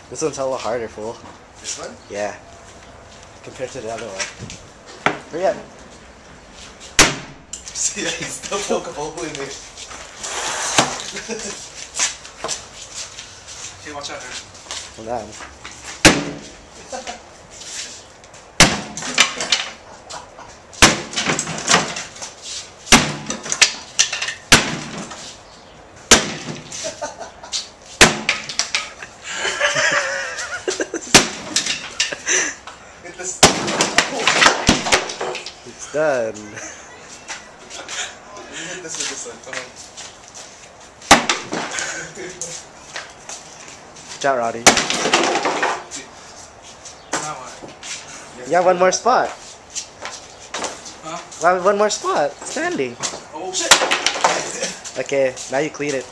This one's hella harder, fool. This one? Yeah. Compared to the other one. Hurry up. See, I can still poke a hole in it. Okay, watch out, man. Hold on. It's done. Let me hit this with this one. Come on. Watch out, Roddy. That one. You got one more spot. Huh? Well, one more spot. Standing. Oh shit! Okay, now you clean it.